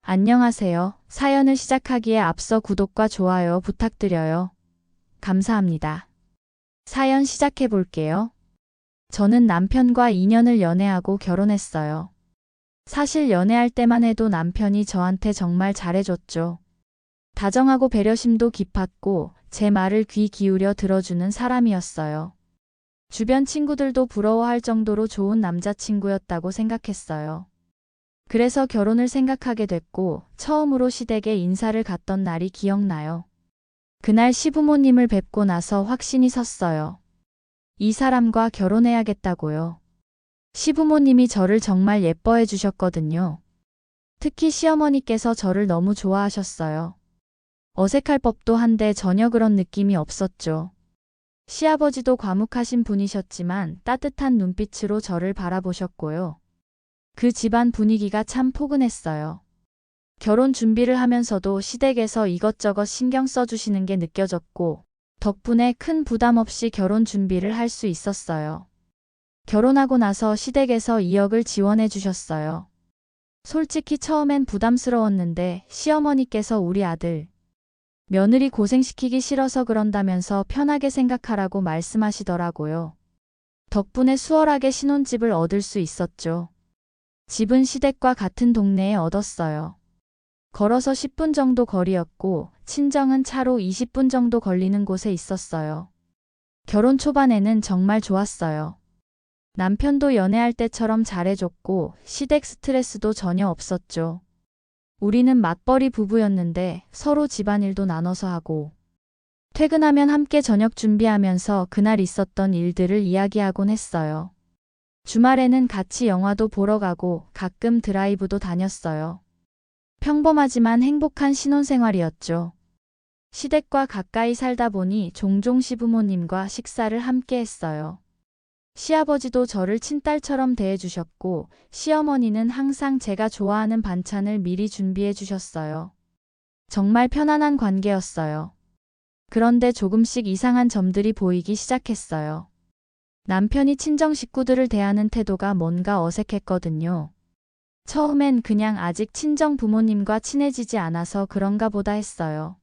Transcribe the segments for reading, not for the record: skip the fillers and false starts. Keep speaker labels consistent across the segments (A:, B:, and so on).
A: 안녕하세요. 사연을 시작하기에 앞서 구독과 좋아요 부탁드려요. 감사합니다. 사연 시작해 볼게요. 저는 남편과 2년을 연애하고 결혼했어요. 사실 연애할 때만 해도 남편이 저한테 정말 잘해줬죠. 다정하고 배려심도 깊았고 제 말을 귀 기울여 들어주는 사람이었어요. 주변 친구들도 부러워할 정도로 좋은 남자친구였다고 생각했어요. 그래서 결혼을 생각하게 됐고 처음으로 시댁에 인사를 갔던 날이 기억나요. 그날 시부모님을 뵙고 나서 확신이 섰어요. 이 사람과 결혼해야겠다고요. 시부모님이 저를 정말 예뻐해 주셨거든요. 특히 시어머니께서 저를 너무 좋아하셨어요. 어색할 법도 한데 전혀 그런 느낌이 없었죠. 시아버지도 과묵하신 분이셨지만 따뜻한 눈빛으로 저를 바라보셨고요. 그 집안 분위기가 참 포근했어요. 결혼 준비를 하면서도 시댁에서 이것저것 신경 써주시는 게 느껴졌고 덕분에 큰 부담 없이 결혼 준비를 할 수 있었어요. 결혼하고 나서 시댁에서 2억을 지원해 주셨어요. 솔직히 처음엔 부담스러웠는데 시어머니께서 우리 아들, 며느리 고생시키기 싫어서 그런다면서 편하게 생각하라고 말씀하시더라고요. 덕분에 수월하게 신혼집을 얻을 수 있었죠. 집은 시댁과 같은 동네에 얻었어요. 걸어서 10분 정도 거리였고 친정은 차로 20분 정도 걸리는 곳에 있었어요. 결혼 초반에는 정말 좋았어요. 남편도 연애할 때처럼 잘해줬고 시댁 스트레스도 전혀 없었죠. 우리는 맞벌이 부부였는데 서로 집안일도 나눠서 하고 퇴근하면 함께 저녁 준비하면서 그날 있었던 일들을 이야기하곤 했어요. 주말에는 같이 영화도 보러 가고 가끔 드라이브도 다녔어요. 평범하지만 행복한 신혼생활이었죠. 시댁과 가까이 살다 보니 종종 시부모님과 식사를 함께 했어요. 시아버지도 저를 친딸처럼 대해주셨고 시어머니는 항상 제가 좋아하는 반찬을 미리 준비해 주셨어요. 정말 편안한 관계였어요. 그런데 조금씩 이상한 점들이 보이기 시작했어요. 남편이 친정 식구들을 대하는 태도가 뭔가 어색했거든요. 처음엔 그냥 아직 친정 부모님과 친해지지 않아서 그런가 보다 했어요.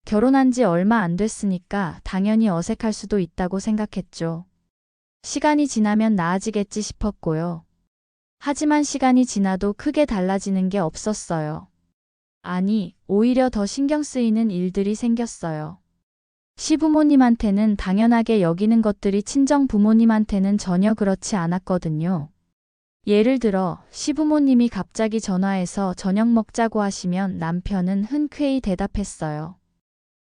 A: 결혼한 지 얼마 안 됐으니까 당연히 어색할 수도 있다고 생각했죠. 시간이 지나면 나아지겠지 싶었고요. 하지만 시간이 지나도 크게 달라지는 게 없었어요. 아니, 오히려 더 신경 쓰이는 일들이 생겼어요. 시부모님한테는 당연하게 여기는 것들이 친정 부모님한테는 전혀 그렇지 않았거든요. 예를 들어 시부모님이 갑자기 전화해서 저녁 먹자고 하시면 남편은 흔쾌히 대답했어요.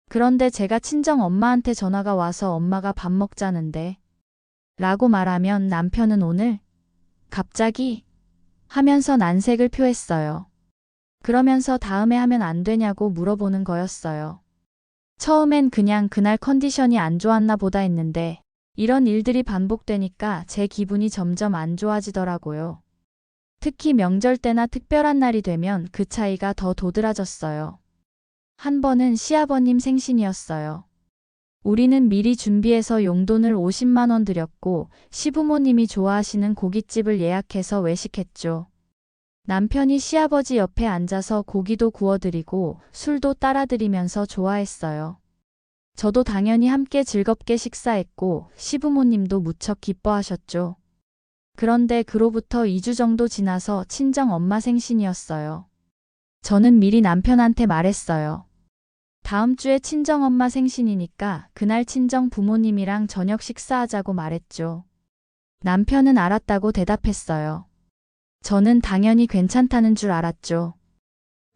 A: 그런데 제가 친정 엄마한테 전화가 와서 엄마가 밥 먹자는데 라고 말하면 남편은 오늘 갑자기 하면서 난색을 표했어요. 그러면서 다음에 하면 안 되냐고 물어보는 거였어요. 처음엔 그냥 그날 컨디션이 안 좋았나 보다 했는데 이런 일들이 반복되니까 제 기분이 점점 안 좋아지더라고요. 특히 명절 때나 특별한 날이 되면 그 차이가 더 도드라졌어요. 한 번은 시아버님 생신이었어요. 우리는 미리 준비해서 용돈을 50만 원 드렸고 시부모님이 좋아하시는 고깃집을 예약해서 외식했죠. 남편이 시아버지 옆에 앉아서 고기도 구워드리고 술도 따라드리면서 좋아했어요. 저도 당연히 함께 즐겁게 식사했고 시부모님도 무척 기뻐하셨죠. 그런데 그로부터 2주 정도 지나서 친정 엄마 생신이었어요. 저는 미리 남편한테 말했어요. 다음 주에 친정 엄마 생신이니까 그날 친정 부모님이랑 저녁 식사하자고 말했죠. 남편은 알았다고 대답했어요. 저는 당연히 괜찮다는 줄 알았죠.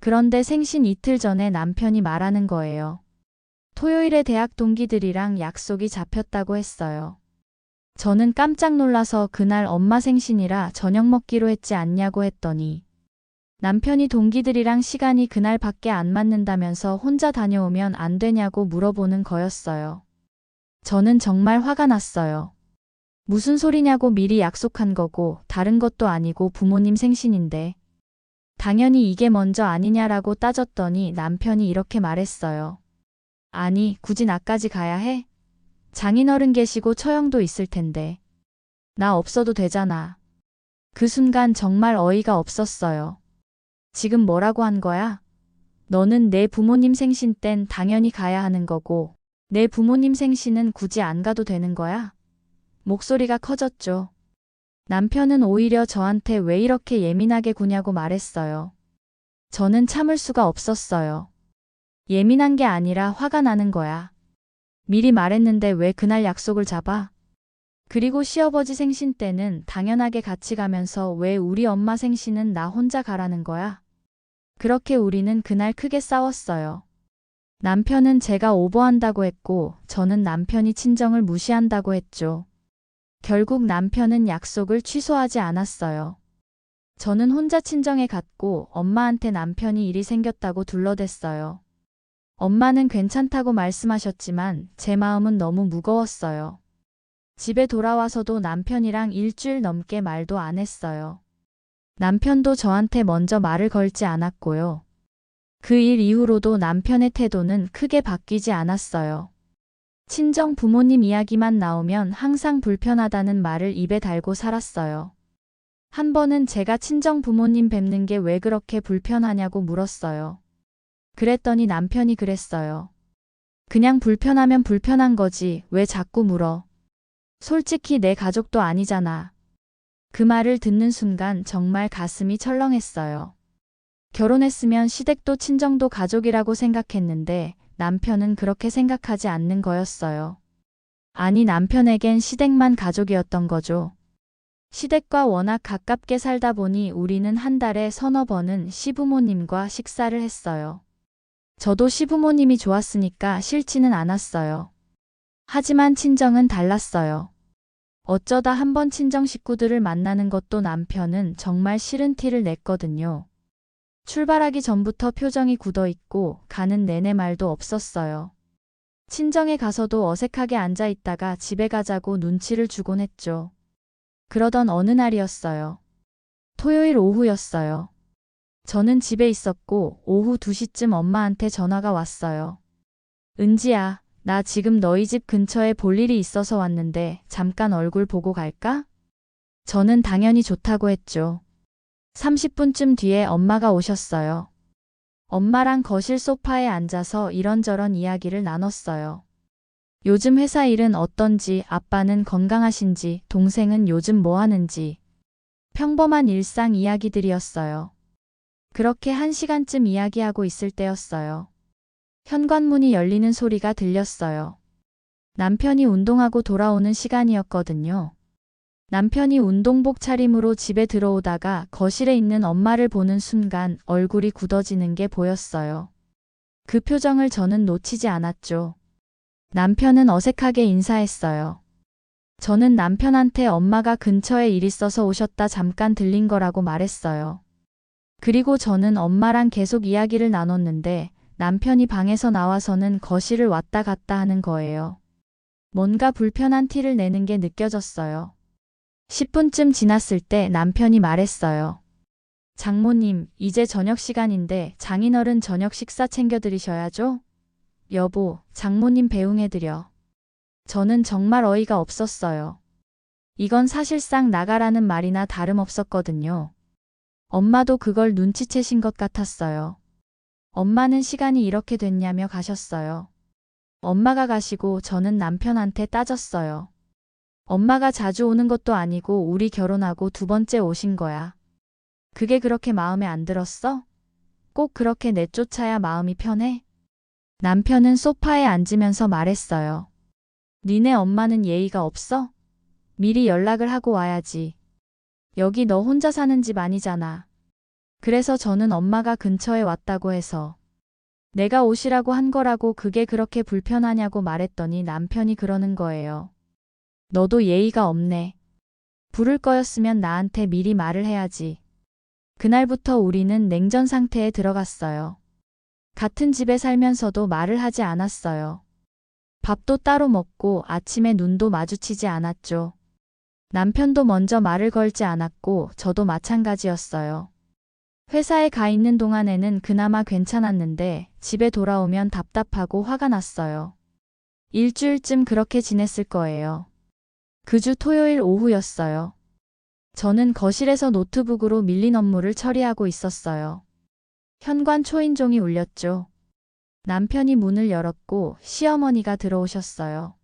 A: 그런데 생신 이틀 전에 남편이 말하는 거예요. 토요일에 대학 동기들이랑 약속이 잡혔다고 했어요. 저는 깜짝 놀라서 그날 엄마 생신이라 저녁 먹기로 했지 않냐고 했더니 남편이 동기들이랑 시간이 그날밖에 안 맞는다면서 혼자 다녀오면 안 되냐고 물어보는 거였어요. 저는 정말 화가 났어요. 무슨 소리냐고 미리 약속한 거고 다른 것도 아니고 부모님 생신인데. 당연히 이게 먼저 아니냐라고 따졌더니 남편이 이렇게 말했어요. 아니, 굳이 나까지 가야 해? 장인어른 계시고 처형도 있을 텐데. 나 없어도 되잖아. 그 순간 정말 어이가 없었어요. 지금 뭐라고 한 거야? 너는 내 부모님 생신 땐 당연히 가야 하는 거고, 내 부모님 생신은 굳이 안 가도 되는 거야? 목소리가 커졌죠. 남편은 오히려 저한테 왜 이렇게 예민하게 구냐고 말했어요. 저는 참을 수가 없었어요. 예민한 게 아니라 화가 나는 거야. 미리 말했는데 왜 그날 약속을 잡아? 그리고 시아버지 생신 때는 당연하게 같이 가면서 왜 우리 엄마 생신은 나 혼자 가라는 거야? 그렇게 우리는 그날 크게 싸웠어요. 남편은 제가 오버한다고 했고, 저는 남편이 친정을 무시한다고 했죠. 결국 남편은 약속을 취소하지 않았어요. 저는 혼자 친정에 갔고, 엄마한테 남편이 일이 생겼다고 둘러댔어요. 엄마는 괜찮다고 말씀하셨지만, 제 마음은 너무 무거웠어요. 집에 돌아와서도 남편이랑 일주일 넘게 말도 안 했어요. 남편도 저한테 먼저 말을 걸지 않았고요. 그 일 이후로도 남편의 태도는 크게 바뀌지 않았어요. 친정 부모님 이야기만 나오면 항상 불편하다는 말을 입에 달고 살았어요. 한 번은 제가 친정 부모님 뵙는 게 왜 그렇게 불편하냐고 물었어요. 그랬더니 남편이 그랬어요. 그냥 불편하면 불편한 거지 왜 자꾸 물어. 솔직히 내 가족도 아니잖아. 그 말을 듣는 순간 정말 가슴이 철렁했어요. 결혼했으면 시댁도 친정도 가족이라고 생각했는데 남편은 그렇게 생각하지 않는 거였어요. 아니 남편에겐 시댁만 가족이었던 거죠. 시댁과 워낙 가깝게 살다 보니 우리는 한 달에 서너 번은 시부모님과 식사를 했어요. 저도 시부모님이 좋았으니까 싫지는 않았어요. 하지만 친정은 달랐어요. 어쩌다 한번 친정 식구들을 만나는 것도 남편은 정말 싫은 티를 냈거든요. 출발하기 전부터 표정이 굳어있고 가는 내내 말도 없었어요. 친정에 가서도 어색하게 앉아 있다가 집에 가자고 눈치를 주곤 했죠. 그러던 어느 날이었어요. 토요일 오후였어요. 저는 집에 있었고 오후 2시쯤 엄마한테 전화가 왔어요. 은지야, 나 지금 너희 집 근처에 볼 일이 있어서 왔는데 잠깐 얼굴 보고 갈까? 저는 당연히 좋다고 했죠. 30분쯤 뒤에 엄마가 오셨어요. 엄마랑 거실 소파에 앉아서 이런저런 이야기를 나눴어요. 요즘 회사 일은 어떤지, 아빠는 건강하신지, 동생은 요즘 뭐 하는지. 평범한 일상 이야기들이었어요. 그렇게 1시간쯤 이야기하고 있을 때였어요. 현관문이 열리는 소리가 들렸어요. 남편이 운동하고 돌아오는 시간이었거든요. 남편이 운동복 차림으로 집에 들어오다가 거실에 있는 엄마를 보는 순간 얼굴이 굳어지는 게 보였어요. 그 표정을 저는 놓치지 않았죠. 남편은 어색하게 인사했어요. 저는 남편한테 엄마가 근처에 일 있어서 오셨다 잠깐 들린 거라고 말했어요. 그리고 저는 엄마랑 계속 이야기를 나눴는데 남편이 방에서 나와서는 거실을 왔다 갔다 하는 거예요. 뭔가 불편한 티를 내는 게 느껴졌어요. 10분쯤 지났을 때 남편이 말했어요. 장모님, 이제 저녁 시간인데 장인어른 저녁 식사 챙겨드리셔야죠? 여보, 장모님 배웅해드려. 저는 정말 어이가 없었어요. 이건 사실상 나가라는 말이나 다름없었거든요. 엄마도 그걸 눈치채신 것 같았어요. 엄마는 시간이 이렇게 됐냐며 가셨어요. 엄마가 가시고 저는 남편한테 따졌어요. 엄마가 자주 오는 것도 아니고 우리 결혼하고 2번째 오신 거야. 그게 그렇게 마음에 안 들었어? 꼭 그렇게 내쫓아야 마음이 편해? 남편은 소파에 앉으면서 말했어요. 니네 엄마는 예의가 없어? 미리 연락을 하고 와야지. 여기 너 혼자 사는 집 아니잖아. 그래서 저는 엄마가 근처에 왔다고 해서 내가 오시라고 한 거라고 그게 그렇게 불편하냐고 말했더니 남편이 그러는 거예요. 너도 예의가 없네. 부를 거였으면 나한테 미리 말을 해야지. 그날부터 우리는 냉전 상태에 들어갔어요. 같은 집에 살면서도 말을 하지 않았어요. 밥도 따로 먹고 아침에 눈도 마주치지 않았죠. 남편도 먼저 말을 걸지 않았고 저도 마찬가지였어요. 회사에 가 있는 동안에는 그나마 괜찮았는데 집에 돌아오면 답답하고 화가 났어요. 일주일쯤 그렇게 지냈을 거예요. 그 주 토요일 오후였어요. 저는 거실에서 노트북으로 밀린 업무를 처리하고 있었어요. 현관 초인종이 울렸죠. 남편이 문을 열었고 시어머니가 들어오셨어요.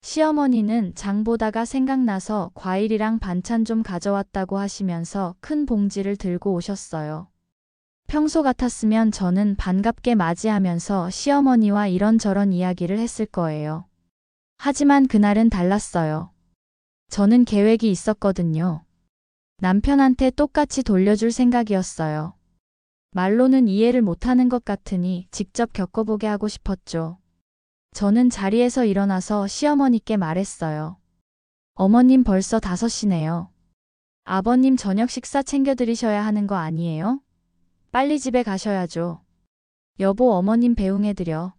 A: 시어머니는 장 보다가 생각나서 과일이랑 반찬 좀 가져왔다고 하시면서 큰 봉지를 들고 오셨어요. 평소 같았으면 저는 반갑게 맞이하면서 시어머니와 이런저런 이야기를 했을 거예요. 하지만 그날은 달랐어요. 저는 계획이 있었거든요. 남편한테 똑같이 돌려줄 생각이었어요. 말로는 이해를 못하는 것 같으니 직접 겪어보게 하고 싶었죠. 저는 자리에서 일어나서 시어머니께 말했어요. 어머님 벌써 5시네요. 아버님 저녁 식사 챙겨드리셔야 하는 거 아니에요? 빨리 집에 가셔야죠. 여보 어머님 배웅해드려.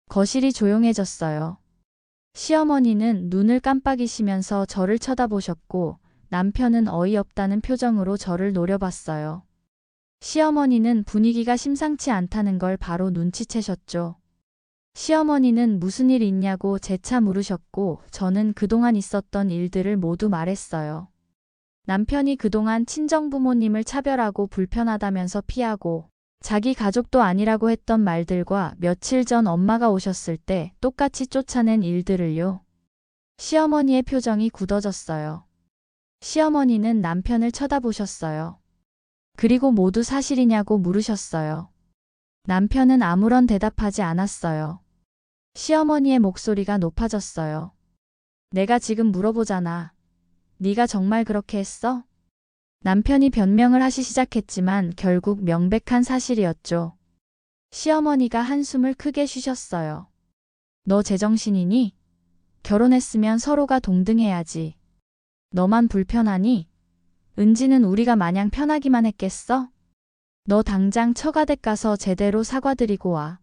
A: 거실이 조용해졌어요. 시어머니는 눈을 깜빡이시면서 저를 쳐다보셨고 남편은 어이없다는 표정으로 저를 노려봤어요. 시어머니는 분위기가 심상치 않다는 걸 바로 눈치채셨죠. 시어머니는 무슨 일 있냐고 재차 물으셨고 저는 그동안 있었던 일들을 모두 말했어요. 남편이 그동안 친정부모님을 차별하고 불편하다면서 피하고 자기 가족도 아니라고 했던 말들과 며칠 전 엄마가 오셨을 때 똑같이 쫓아낸 일들을요. 시어머니의 표정이 굳어졌어요. 시어머니는 남편을 쳐다보셨어요. 그리고 모두 사실이냐고 물으셨어요. 남편은 아무런 대답하지 않았어요. 시어머니의 목소리가 높아졌어요. 내가 지금 물어보잖아. 네가 정말 그렇게 했어? 남편이 변명을 하시 시작했지만 결국 명백한 사실이었죠. 시어머니가 한숨을 크게 쉬셨어요. 너 제정신이니? 결혼했으면 서로가 동등해야지. 너만 불편하니? 은지는 우리가 마냥 편하기만 했겠어? 너 당장 처가댁 가서 제대로 사과드리고 와.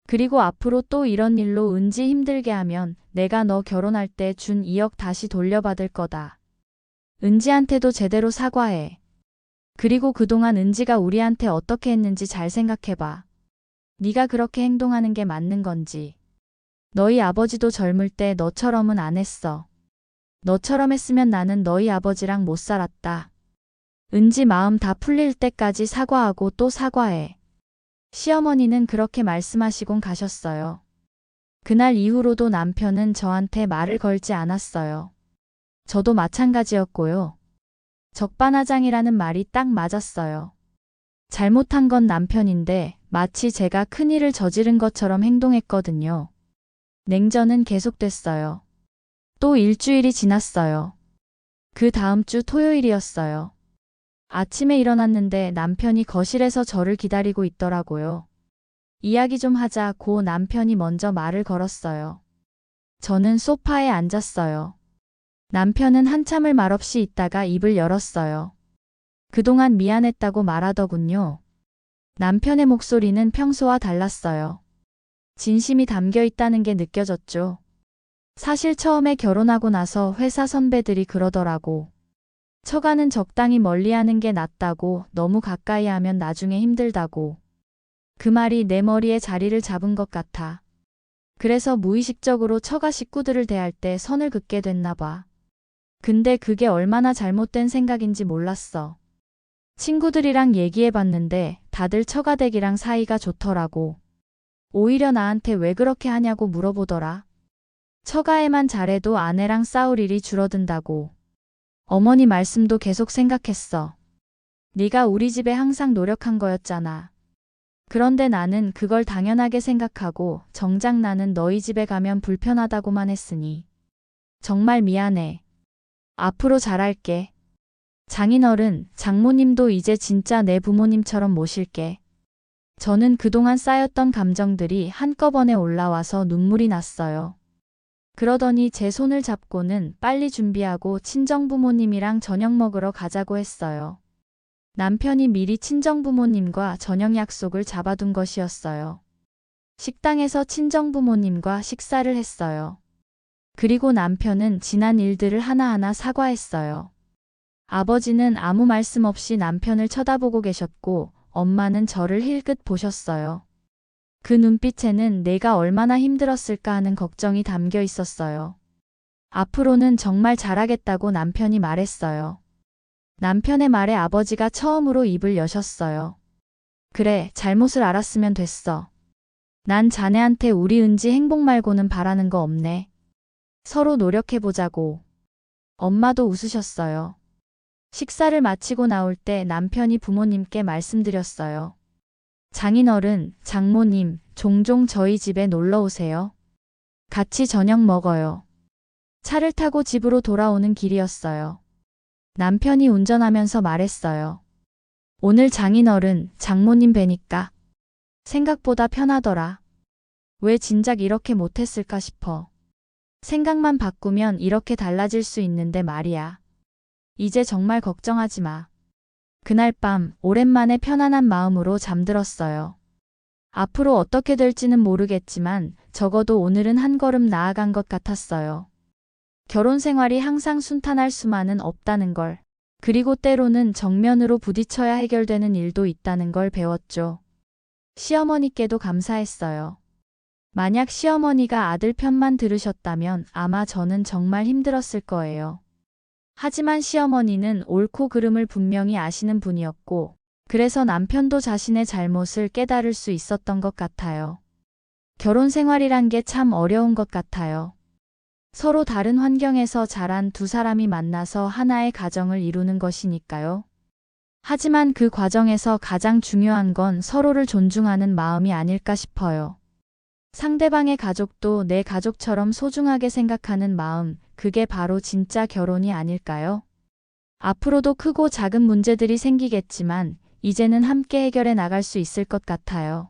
A: 그리고 앞으로 또 이런 일로 은지 힘들게 하면 내가 너 결혼할 때 준 2억 다시 돌려받을 거다. 은지한테도 제대로 사과해. 그리고 그동안 은지가 우리한테 어떻게 했는지 잘 생각해봐. 네가 그렇게 행동하는 게 맞는 건지. 너희 아버지도 젊을 때 너처럼은 안 했어. 너처럼 했으면 나는 너희 아버지랑 못 살았다. 은지 마음 다 풀릴 때까지 사과하고 또 사과해. 시어머니는 그렇게 말씀하시곤 가셨어요. 그날 이후로도 남편은 저한테 말을 걸지 않았어요. 저도 마찬가지였고요. 적반하장이라는 말이 딱 맞았어요. 잘못한 건 남편인데 마치 제가 큰일을 저지른 것처럼 행동했거든요. 냉전은 계속됐어요. 또 일주일이 지났어요. 그 다음 주 토요일이었어요. 아침에 일어났는데 남편이 거실에서 저를 기다리고 있더라고요. 이야기 좀 하자고 남편이 먼저 말을 걸었어요. 저는 소파에 앉았어요. 남편은 한참을 말없이 있다가 입을 열었어요. 그동안 미안했다고 말하더군요. 남편의 목소리는 평소와 달랐어요. 진심이 담겨 있다는 게 느껴졌죠. 사실 처음에 결혼하고 나서 회사 선배들이 그러더라고. 처가는 적당히 멀리하는 게 낫다고, 너무 가까이 하면 나중에 힘들다고. 그 말이 내 머리에 자리를 잡은 것 같아. 그래서 무의식적으로 처가 식구들을 대할 때 선을 긋게 됐나 봐. 근데 그게 얼마나 잘못된 생각인지 몰랐어. 친구들이랑 얘기해봤는데 다들 처가댁이랑 사이가 좋더라고. 오히려 나한테 왜 그렇게 하냐고 물어보더라. 처가에만 잘해도 아내랑 싸울 일이 줄어든다고. 어머니 말씀도 계속 생각했어. 네가 우리 집에 항상 노력한 거였잖아. 그런데 나는 그걸 당연하게 생각하고 정작 나는 너희 집에 가면 불편하다고만 했으니. 정말 미안해. 앞으로 잘할게. 장인어른, 장모님도 이제 진짜 내 부모님처럼 모실게. 저는 그동안 쌓였던 감정들이 한꺼번에 올라와서 눈물이 났어요. 그러더니 제 손을 잡고는 빨리 준비하고 친정부모님이랑 저녁 먹으러 가자고 했어요. 남편이 미리 친정부모님과 저녁 약속을 잡아둔 것이었어요. 식당에서 친정부모님과 식사를 했어요. 그리고 남편은 지난 일들을 하나하나 사과했어요. 아버지는 아무 말씀 없이 남편을 쳐다보고 계셨고 엄마는 저를 힐끗 보셨어요. 그 눈빛에는 내가 얼마나 힘들었을까 하는 걱정이 담겨 있었어요. 앞으로는 정말 잘하겠다고 남편이 말했어요. 남편의 말에 아버지가 처음으로 입을 여셨어요. 그래, 잘못을 알았으면 됐어. 난 자네한테 우리 은지 행복 말고는 바라는 거 없네. 서로 노력해보자고. 엄마도 웃으셨어요. 식사를 마치고 나올 때 남편이 부모님께 말씀드렸어요. 장인어른, 장모님, 종종 저희 집에 놀러 오세요. 같이 저녁 먹어요. 차를 타고 집으로 돌아오는 길이었어요. 남편이 운전하면서 말했어요. 오늘 장인어른, 장모님 뵈니까 생각보다 편하더라. 왜 진작 이렇게 못했을까 싶어. 생각만 바꾸면 이렇게 달라질 수 있는데 말이야. 이제 정말 걱정하지 마. 그날 밤 오랜만에 편안한 마음으로 잠들었어요. 앞으로 어떻게 될지는 모르겠지만 적어도 오늘은 한 걸음 나아간 것 같았어요. 결혼 생활이 항상 순탄할 수만은 없다는 걸. 그리고 때로는 정면으로 부딪혀야 해결되는 일도 있다는 걸 배웠죠. 시어머니께도 감사했어요. 만약 시어머니가 아들 편만 들으셨다면 아마 저는 정말 힘들었을 거예요. 하지만 시어머니는 옳고 그름을 분명히 아시는 분이었고, 그래서 남편도 자신의 잘못을 깨달을 수 있었던 것 같아요. 결혼 생활이란 게 참 어려운 것 같아요. 서로 다른 환경에서 자란 두 사람이 만나서 하나의 가정을 이루는 것이니까요. 하지만 그 과정에서 가장 중요한 건 서로를 존중하는 마음이 아닐까 싶어요. 상대방의 가족도 내 가족처럼 소중하게 생각하는 마음, 그게 바로 진짜 결혼이 아닐까요? 앞으로도 크고 작은 문제들이 생기겠지만 이제는 함께 해결해 나갈 수 있을 것 같아요.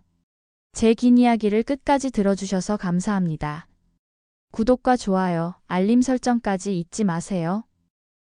A: 제 긴 이야기를 끝까지 들어주셔서 감사합니다. 구독과 좋아요, 알림 설정까지 잊지 마세요.